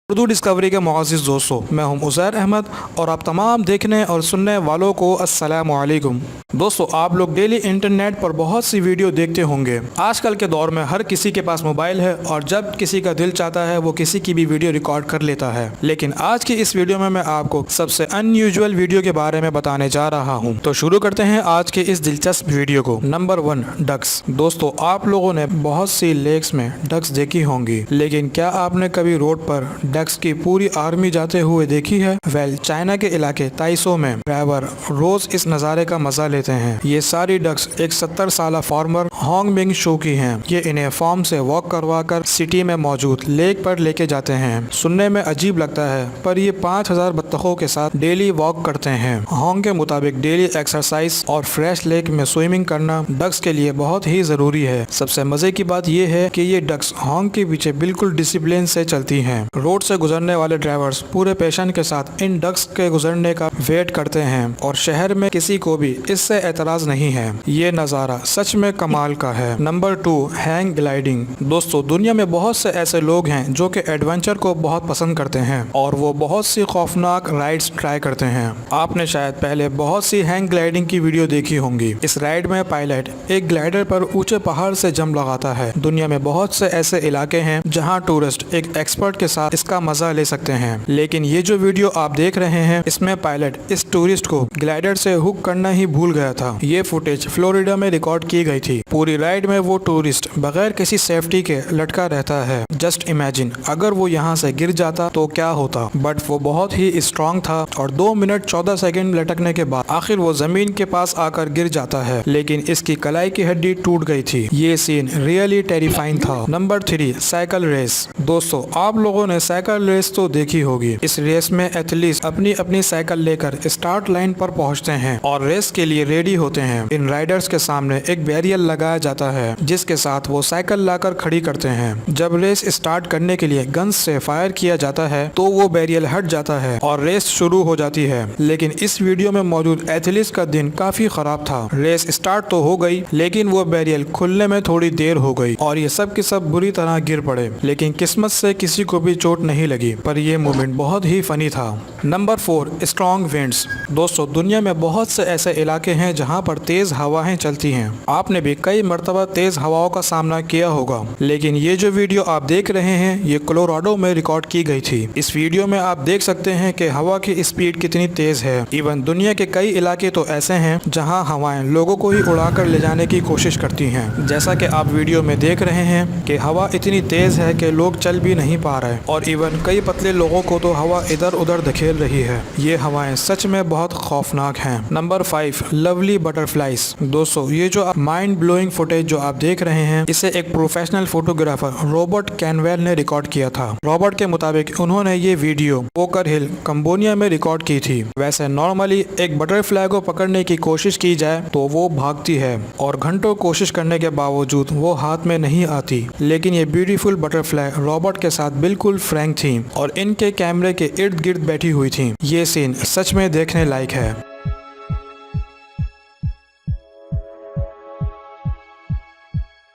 Urdu discovery के मुअज़्ज़िज़ दोस्तों, मैं हूं उज़ैर अहमद और आप तमाम देखने और सुनने वालों को अस्सलामु अलैकुम। दोस्तों, आप लोग डेली इंटरनेट पर बहुत सी वीडियो देखते होंगे। आजकल के दौर में हर किसी के पास मोबाइल है और जब किसी का दिल चाहता है वो किसी की भी वीडियो रिकॉर्ड कर लेता है। लेकिन आज की इस वीडियो में मैं आपको सबसे अनयूजुअल वीडियो के बारे में बताने जा रहा हूँ। तो शुरू करते हैं आज के इस दिलचस्प वीडियो को। Number 1, ducks. दोस्तों, आप लोगों ने बहुत सी लेक्स में डक्स देखी होंगी, लेकिन क्या आपने कभी रोड पर डक्स की पूरी आर्मी जाते हुए देखी है? चाइना के इलाके ताइसो में ड्राइवर रोज इस नज़ारे का मजा लेते हैं। ये सारी डक्स एक 70 साल फार्मर होंग मिंग शू की हैं। ये इन्हें फार्म से वॉक करवा कर सिटी में मौजूद लेक पर लेके जाते हैं। सुनने में अजीब लगता है, पर ये 5000 बत्तखों के साथ डेली वॉक करते हैं। होंग के मुताबिक डेली एक्सरसाइज और फ्रेश लेक में स्विमिंग करना डक्स के लिए बहुत ही जरूरी है। सबसे मजे की बात ये है कि ये डक्स होंग के पीछे बिल्कुल डिसिप्लिन से चलती हैं। रोड से गुजरने वाले ड्राइवर्स पूरे पेशन के साथ इन डक्स के गुजरने का वेट करते हैं और शहर में किसी को भी इससे एतराज नहीं है। ये नज़ारा सच में कमाल का है। Number 2, hang gliding. दोस्तों, दुनिया में बहुत से ऐसे लोग हैं जो कि एडवेंचर को बहुत पसंद करते हैं और वो बहुत सी खौफनाक राइड्स ट्राई करते हैं। आपने शायद पहले बहुत सी हैंग ग्लाइडिंग की वीडियो देखी होंगी। इस राइड में पायलट एक ग्लाइडर पर ऊंचे पहाड़ से जंप लगाता है। दुनिया में बहुत से ऐसे इलाके हैं जहाँ टूरिस्ट एक एक्सपर्ट के साथ इसका मजा ले सकते हैं। लेकिन ये जो वीडियो आप देख रहे हैं, इसमें पायलट इस टूरिस्ट को ग्लाइडर से हुक करना ही भूल गया था। ये फुटेज फ्लोरिडा में रिकॉर्ड की गई थी। पूरी राइड में वो टूरिस्ट बगैर किसी सेफ्टी के लटका रहता है। जस्ट इमेजिन, अगर वो यहाँ से गिर जाता तो क्या होता। बट वो बहुत ही स्ट्रांग था और 2 मिनट 14 सेकंड लटकने के बाद आखिर वो जमीन के पास आकर गिर जाता है, लेकिन इसकी कलाई की हड्डी टूट गई थी। ये सीन रियली टेरिफाइंग था। Number 3, cycle race. दोस्तों, आप लोगों ने साइकिल रेस तो देखी होगी। इस रेस में एथलीट अपनी अपनी साइकिल लेकर स्टार्ट लाइन पर पहुंचते हैं और रेस के लिए रेडी होते हैं। इन राइडर्स के सामने एक बैरियर लगाया जाता है जिसके साथ वो साइकिल लाकर खड़ी करते हैं। जब रेस स्टार्ट करने के लिए गन्स से फायर किया जाता है तो वो बैरियर हट जाता है और रेस शुरू हो जाती है। लेकिन इस वीडियो में मौजूद एथलीट का दिन काफी खराब था। रेस स्टार्ट तो हो गई, लेकिन वो बैरियर खुलने में थोड़ी देर हो गई और ये सब के सब बुरी तरह गिर पड़े। लेकिन किस्मत से किसी को भी चोट नहीं लगी, पर ये मोमेंट बहुत ही फनी था। Number 4, strong winds. दोस्तों, दुनिया में बहुत से ऐसे इलाके हैं जहां पर तेज हवाएं चलती हैं। आपने भी कई मर्तबा तेज हवाओं का सामना किया होगा, लेकिन ये जो वीडियो आप देख रहे हैं ये कोलोराडो में रिकॉर्ड की गई थी। इस वीडियो में आप देख सकते हैं कि हवा की स्पीड कितनी तेज है। इवन दुनिया के कई इलाके तो ऐसे हैं जहां हवाएं लोगों को ही उड़ाकर ले जाने की कोशिश करती हैं। जैसा कि आप वीडियो में देख रहे हैं कि हवा इतनी तेज है कि लोग चल भी नहीं पा रहे और इवन कई पतले लोगों को तो हवा इधर उधर धकेल रही है। ये हवाएं सच में बहुत खौफनाक हैं। Number 5, lovely butterflies. दोस्तों, ये जो माइंड ब्लोइंग फुटेज जो आप देख रहे हैं, इसे एक प्रोफेशनल फोटोग्राफर रॉबर्ट कैनवेल ने रिकॉर्ड किया था। रॉबर्ट के मुताबिक उन्होंने ये वीडियो पोकर हिल कंबोडिया में रिकॉर्ड की थी। वैसे नॉर्मली एक बटरफ्लाई को पकड़ने की कोशिश की जाए तो वो भागती है और घंटों कोशिश करने के बावजूद वो हाथ में नहीं आती। लेकिन ये ब्यूटीफुल बटरफ्लाई रॉबर्ट के साथ बिल्कुल फ्रैंक थी और इनके कैमरे के इर्द गिर्द बैठी हुई थी। ये सीन सच में देखने लायक है।